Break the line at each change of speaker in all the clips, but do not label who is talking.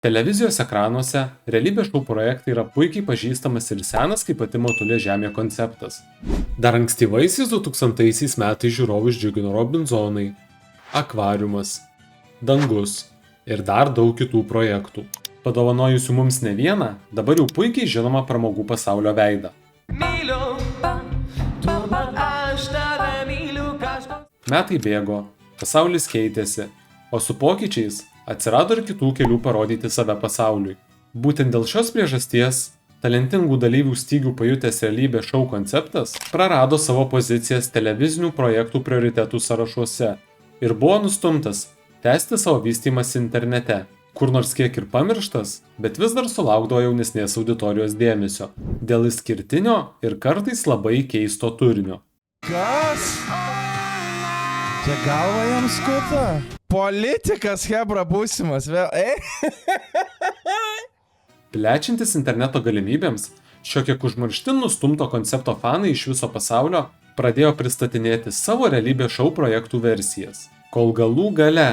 Televizijos ekranuose realybės šou projektai yra puikiai pažįstamas ir senas kaip pati motulė žemė konceptas. Dar ankstyvaisiais 2000 metais žiūrovus džiugino Robinzonai, Akvariumas, Dangus ir dar daug kitų projektų, padovanojusių mums ne vieną, dabar jau puikiai žinomą pramogų pasaulio veidą. Metai bėgo, pasaulis keitėsi, o su pokyčiais atsirado ir kitų kelių parodyti save pasauliui. Būtent dėl šios priežasties talentingų dalyvių stygių pajutęs realybės šou konceptas prarado savo pozicijas televizinių projektų prioritetų sąrašuose ir buvo nustumtas tęsti savo vystymąsi internete, kur nors kiek ir pamirštas, bet vis dar sulaukdavo jaunesnės auditorijos dėmesio dėl išskirtinio ir kartais labai keisto turinio.
Kas? Čia galva jam skuta? Politikas, hebra, būsimas vėl.
Plečiantis interneto galimybėms, šio kiek užmarštin nustumto koncepto fanai iš viso pasaulio pradėjo pristatinėti savo realybės šou projektų versijas. Kol galų gale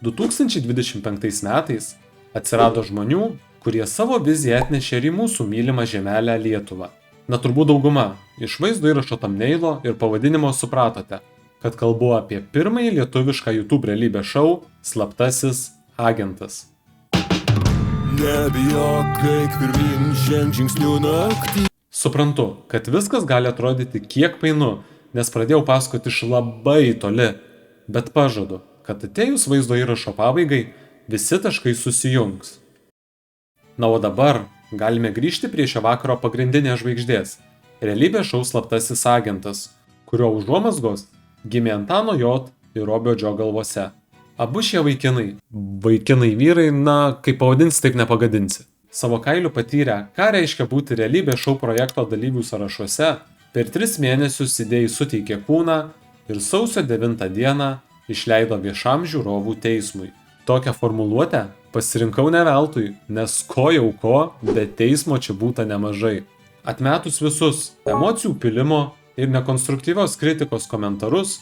2025 metais atsirado žmonių, kurie savo viziją atnešė ir į mūsų mylimą žemelę Lietuvą. Na turbūt dauguma iš vaizdo įrašo thumbnailo ir pavadinimo supratote, kad kalbu apie pirmąjį lietuvišką YouTube realybės šou Slaptasis agentas.
Nebijok, eik pirmyn, ženk žingsniu naktį.
Suprantu, kad viskas gali atrodyti kiek painu, nes pradėjau pasakoti iš labai toli, bet pažadu, kad atėjus vaizdo įrašo pabaigai visi taškai susijungs. Na o dabar galime grįžti prie šio vakaro pagrindinės žvaigždės – realybės šou Slaptasis agentas, kurio užuomazgos gimė Antano J. ir Robio Džio galvose. Abu šie vaikinai vyrai, na, kaip pavadinsi, taip nepagadinsi. Savo kailiu patyrę, ką reiškia būti realybės šou projekto dalyvių sąrašuose, per 3 mėnesius idėjai suteikė kūną ir sausio 9 dieną išleido viešam žiūrovų teismui. Tokią formuluotę pasirinkau ne veltui, nes ko jau ko, bet teismo čia būta nemažai. Atmetus visus emocijų pilimo ir nekonstruktyvios kritikos komentarus,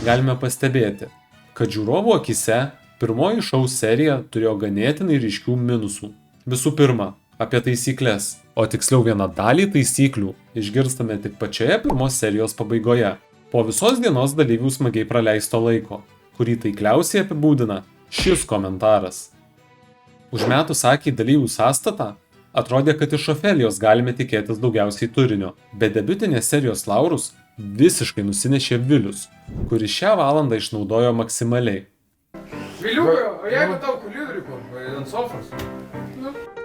galime pastebėti, kad žiūrovų akise pirmoji šou serija turėjo ganėtinai ryškių minusų. Visų pirma, apie taisyklės, o tiksliau vieną dalį taisyklių išgirstame tik pačioje pirmos serijos pabaigoje, po visos dienos dalyvių smagiai praleisto laiko, kurį taikliausiai apibūdina šis komentaras. Užmetus akį į dalyvių sąstatą, atrodė, kad iš Ofelijos galime tikėtis daugiausiai turinio, bet debiutinės serijos laurus visiškai nusinešė Vilius, kuris šią valandą išnaudojo maksimaliai.
Viliukai, o jeigu tau kulidriku ant sofos?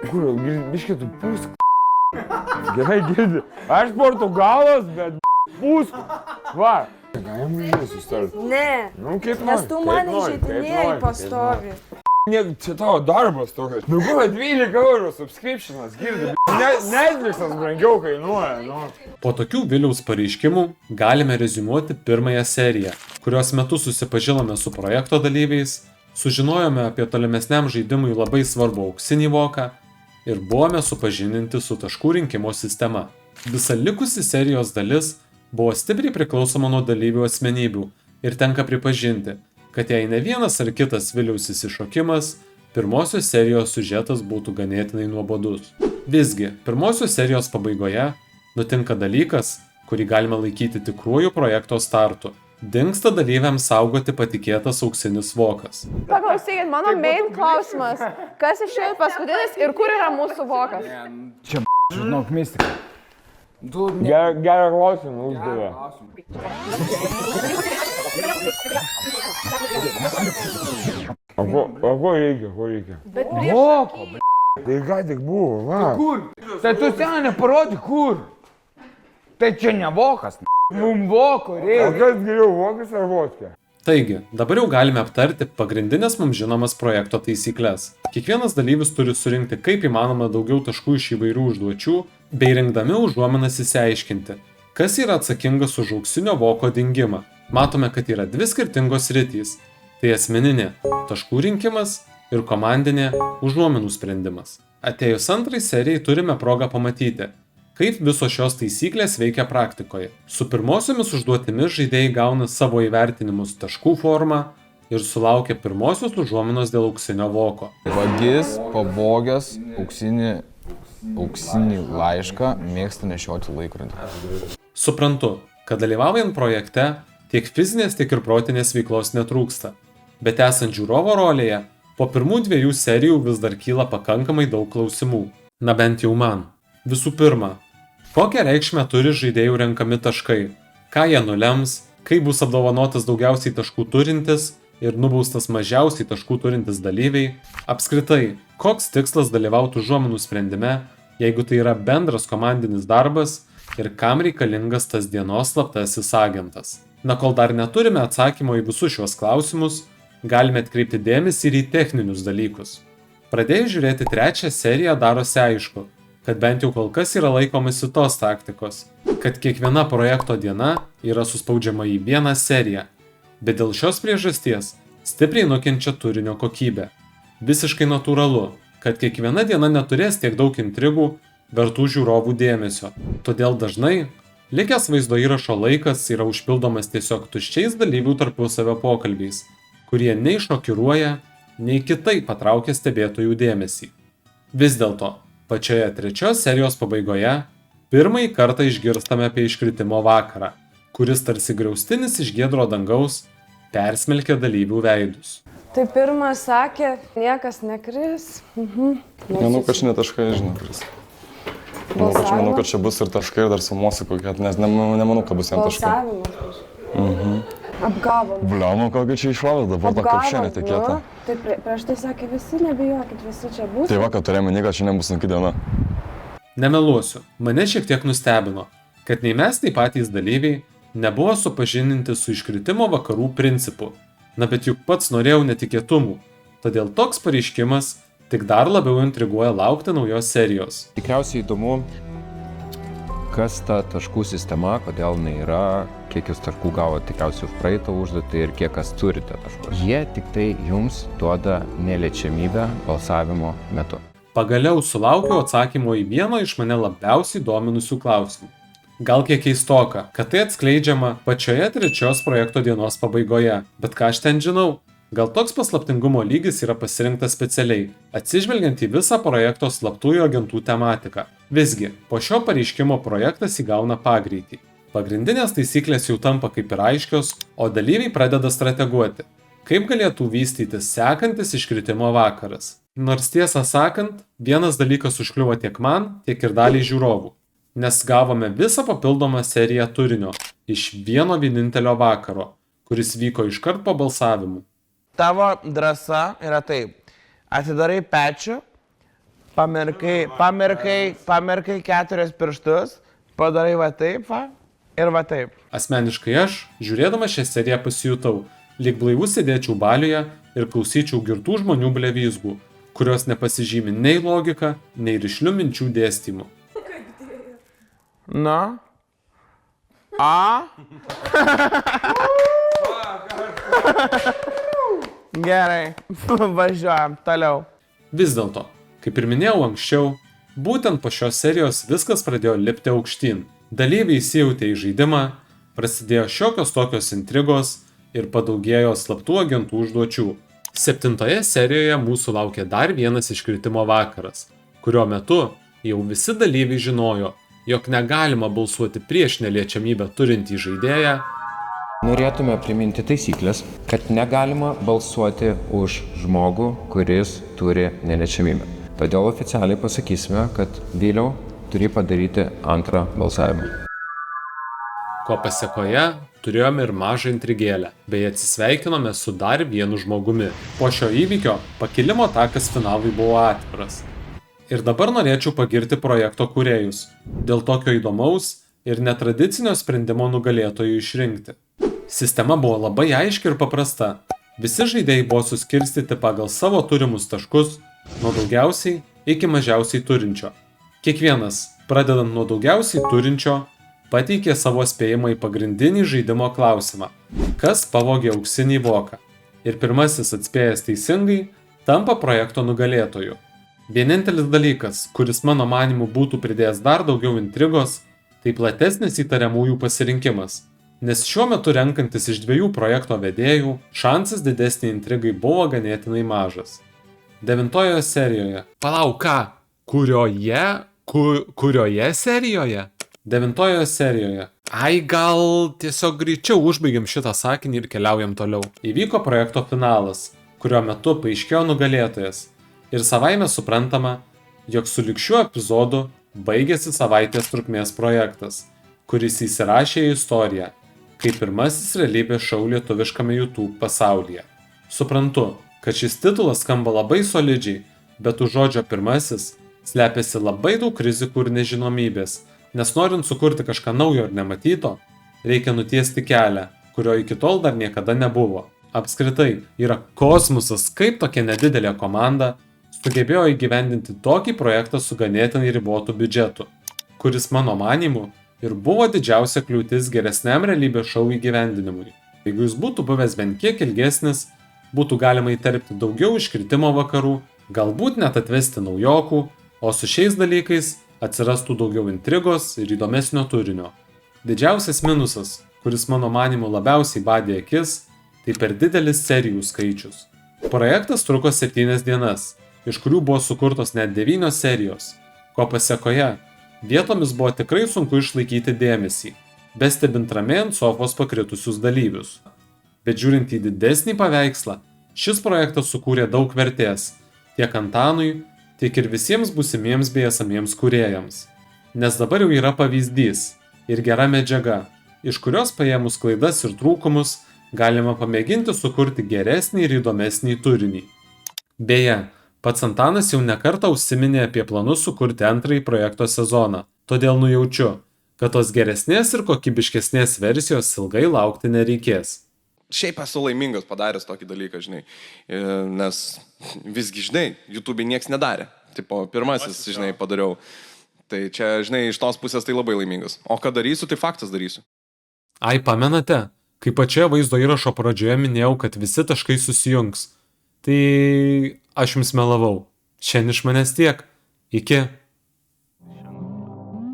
Kur, biškį tu pūsk. Gerai girdi. Aš Portugalas, bet pūsk. Va. Galim žinai sustarti.
Ne,
Nu, kaip
nes
nori,
tu
kaip
mane
nori,
įžeidinėjai
kaip
pastovi.
Čia tavo darbas tokias. Nu, kur 12 eurų subscriptionas, girdi. Netflixas brangiau kainuoja, nu.
Po tokių Viliaus pareiškimų galime reziumuoti pirmąją seriją, kurios metu susipažinome su projekto dalyviais, sužinojome apie tolimesniam žaidimui labai svarbų auksinį voką ir buvome supažindinti su taškų rinkimo sistema. Visa likusi serijos dalis buvo stipriai priklausoma nuo dalyvių asmenybių ir tenka pripažinti, kad jei ne vienas ar kitas Viliaus išsišokimas, pirmosios serijos siužetas būtų ganėtinai nuobodus. Visgi, pirmosios serijos pabaigoje nutinka dalykas, kurį galima laikyti tikruoju projekto startu. Dingsta dalyviams saugoti patikėtas auksinis vokas.
Paklausykit, mano main klausimas, kas išėjo paskutinis ir kur yra mūsų vokas?
Čia, žinok, mistika.
Gerą klausimą uždavė. O ko reikia?
Voko,
Tai ką tik buvo, va.
kur? Tai tu ten neparodi, kur? Tai čia ne vokas, mum voko
O
reikia.
kas geriau, vokas ar vodka?
Taigi, dabar jau galime aptarti pagrindinės mums žinomas projekto taisyklės. Kiekvienas dalyvis turi surinkti kaip įmanoma daugiau taškų iš įvairių užduočių, bei rinkdami užuominas išsiaiškinti, kas yra atsakingas už auksinio voko dingimą. Matome, kad yra 2 skirtingos sritys. Tai asmeninė taškų rinkimas ir komandinė užuominų sprendimas. Atėjus antrai serijai turime progą pamatyti, kaip visos šios taisyklės veikia praktikoje. Su pirmosiomis užduotimis žaidėjai gauna savo įvertinimus taškų forma, ir sulaukė pirmosios užuominos dėl auksinio voko.
Vagis, pavogęs auksinį laišką, mėgsta nešioti laikrodį.
Suprantu, kad dalyvaujant projekte tiek fizinės, tiek ir protinės veiklos netrūksta, bet esant žiūrovo rolėje, po pirmų 2 serijų vis dar kyla pakankamai daug klausimų. Na bent jau man. Visų pirma, kokią reikšmę turi žaidėjų renkami taškai, ką jie nulems, kaip bus apdovanotas daugiausiai taškų turintis ir nubaustas mažiausiai taškų turintis dalyviai, apskritai, koks tikslas dalyvauti užuominų sprendime, jeigu tai yra bendras komandinis darbas ir kam reikalingas tas dienos slaptasis agentas. Na, kol dar neturime atsakymo į visus šiuos klausimus, galime atkreipti dėmesį ir į techninius dalykus. Pradėjus žiūrėti 3 seriją darosi aišku, kad bent jau kol kas yra laikomasi tos taktikos, kad kiekviena projekto diena yra suspaudžiama į vieną seriją, bet dėl šios priežasties stipriai nukenčia turinio kokybė. Visiškai natūralu, kad kiekviena diena neturės tiek daug intrigų vertų žiūrovų dėmesio, todėl dažnai likęs vaizdo įrašo laikas yra užpildomas tiesiog tuščiais dalyvių tarpusavio pokalbiais, kurie nei šokiruoja, nei kitaip patraukia stebėtojų dėmesį. Vis dėlto, pačioje 3 serijos pabaigoje pirmąjį kartą išgirstame apie iškritimo vakarą, kuris tarsi griaustinis iš giedro dangaus persmelkė dalyvių veidus.
Tai pirmas sakė, niekas nekris.
Manau, kad čia ne taškai, žinau, kuris. Manau, kad čia bus ir taškai, ir dar sumuosi kokia, nes nemanau, kad bus vien taškai.
Balsavimas. Apgavom.
Bliaunu, kokia čia išvalė, dabar ta kapšė netikėta.
Tai prieš tai sakė, visi nebijokit, visi čia bus.
Tai va, kad turėjome, kad šiandien bus sunki diena.
Nemeluosiu, mane šiek tiek nustebino, kad nei mes, nei patys dalyviai nebuvo supažindinti su iškritimo vakarų principu. Na bet juk pats norėjau netikėtumų, todėl toks pareiškimas tik dar labiau intriguoja laukti naujos serijos.
Tikriausiai įdomu, kas ta taškų sistema, kodėl jinai yra, kiek jūs taškų gavo tikriausiai už praeitą užduotį ir kiek kas turite taškus. Jie tik tai jums duoda neliečiamybę balsavimo metu.
Pagaliau sulaukiau atsakymo į vieną iš mane labiausiai dominusių klausimų. Gal kiek keistoka, kad tai atskleidžiama pačioje 3 projekto dienos pabaigoje, bet ką aš ten žinau? Gal toks paslaptingumo lygis yra pasirinktas specialiai, atsižvelgiant į visą projekto slaptųjų agentų tematiką. Visgi, po šio pareiškimo projektas įgauna pagreitį. Pagrindinės taisyklės jau tampa kaip ir aiškios, o dalyviai pradeda strateguoti, kaip galėtų vystytis sekantis iškritimo vakaras. Nors tiesą sakant, vienas dalykas užkliuvo tiek man, tiek ir daliai žiūrovų, nes gavome visą papildomą seriją turinio iš vieno vienintelio vakaro, kuris vyko iškart po balsavimų.
Tavo drąsa yra taip. Atidarai pečių, pamirkai 4 pirštus, padarai va taip va ir va taip.
Asmeniškai aš, žiūrėdama šią seriją pasijutau, lyg blaivus sėdėčiau balioje ir klausyčiau girtų žmonių blevyzgų, kurios nepasižymi nei logika, nei rišlių minčių dėstymu.
Na? A? Gerai, važiuojam toliau.
Vis dėlto, kaip ir minėjau anksčiau, būtent po šios serijos viskas pradėjo lipti aukštyn. Dalyviai įsijautė į žaidimą, prasidėjo šiokios tokios intrigos ir padaugėjo slaptų agentų užduočių. 7 serijoje mūsų laukia dar vienas iškritimo vakaras, kurio metu jau visi dalyviai žinojo, jog negalima balsuoti prieš neliečiamybę turintį žaidėją.
Norėtume priminti taisyklės, kad negalima balsuoti už žmogų, kuris turi neliečiamybę. Todėl oficialiai pasakysime, kad Viliau turi padaryti antrą balsavimą.
Ko pasekoje turėjome ir mažą intrigėlę, bei atsisveikinome su dar vienu žmogumi. Po šio įvykio pakilimo takas finalui buvo atviras. Ir dabar norėčiau pagirti projekto kūrėjus dėl tokio įdomaus ir netradicinio sprendimo nugalėtojų išrinkti. Sistema buvo labai aiški ir paprasta. Visi žaidėjai buvo suskirstyti pagal savo turimus taškus, nuo daugiausiai iki mažiausiai turinčio. Kiekvienas, pradedant nuo daugiausiai turinčio, pateikė savo spėjimą į pagrindinį žaidimo klausimą – kas pavogė auksinį voką. Ir pirmasis atspėjęs teisingai tampa projekto nugalėtoju. Vienintelis dalykas, kuris mano manimu būtų pridėjęs dar daugiau intrigos, tai platesnis įtariamųjų pasirinkimas. Nes šiuo metu renkantis iš 2 projekto vedėjų, šansas didesnį intrigai buvo ganėtinai mažas. 9 serijoje. Palauk, ką? Kurioje serijoje? 9 serijoje. Ai, gal tiesiog greičiau užbaigiam šitą sakinį ir keliaujam toliau. Įvyko projekto finalas, kurio metu paaiškėjo nugalėtojas. Ir savaime suprantama, jog sulig šiuo epizodu baigėsi savaitės trukmės projektas, kuris įsirašė į istoriją, kaip pirmasis realybės šou lietuviškame YouTube pasaulyje. Suprantu, kad šis titulas skamba labai solidžiai, bet už žodžio pirmasis slepiasi labai daug rizikų ir nežinomybės, nes norint sukurti kažką naujo ir nematyto, reikia nutiesti kelią, kurio iki tol dar niekada nebuvo. Apskritai, yra kosmosas, kaip tokia nedidelė komanda sugebėjo įgyvendinti tokį projektą su ganėtinai ribotu biudžetu, kuris mano manimu ir buvo didžiausia kliūtis geresniam realybės šou įgyvendinimui. Jeigu jis būtų buvęs bent kiek ilgesnis, būtų galima įterpti daugiau iškritimo vakarų, galbūt net atvesti naujokų, o su šiais dalykais atsirastų daugiau intrigos ir įdomesnio turinio. Didžiausias minusas, kuris mano manimu labiausiai badė akis, tai per didelis serijų skaičius. Projektas truko 7 dienas, iš kurių buvo sukurtos net 9 serijos, ko pasekoje vietomis buvo tikrai sunku išlaikyti dėmesį, bestebint ramiai ant sofos pakritusius dalyvius. Bet žiūrint į didesnį paveikslą, šis projektas sukūrė daug vertės tiek Antanui, tiek ir visiems būsimiems bei esamiems kūrėjams. Nes dabar jau yra pavyzdys ir gera medžiaga, iš kurios paėmus klaidas ir trūkumus galima pamėginti sukurti geresnį ir įdomesnį turinį. Beje, pats Antanas jau nekartą užsiminė apie planus sukurti 2 projekto sezoną, todėl nujaučiu, kad tos geresnės ir kokybiškesnės versijos ilgai laukti nereikės.
Šiaip esu laimingas padaręs tokį dalyką, žinai, nes visgi, žinai, YouTube nieks nedarė. Tipo, pirmasis, žinai, padariau. Tai čia, žinai, iš tos pusės tai labai laimingas. O ką darysiu, tai faktas darysiu.
Ai, pamenate, kai pačioje vaizdo įrašo pradžioje minėjau, kad visi taškai susijungs. Tai aš jums melavau. Šiandien iš manęs tiek. Iki.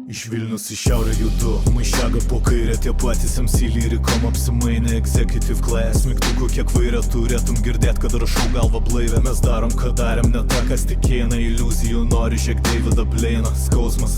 Iš Vilnius į šiaurę judu, maišega po kairę, tie patys MC lyrikom apsimainė executive class. Mygtukų kiek vairę turėtum girdėt, kad rašau galvą blaivę. Mes darom, ką darėm, ne tą, kas tikėna iliuzijų, nori žiek Davidą Bleiną, skausmas.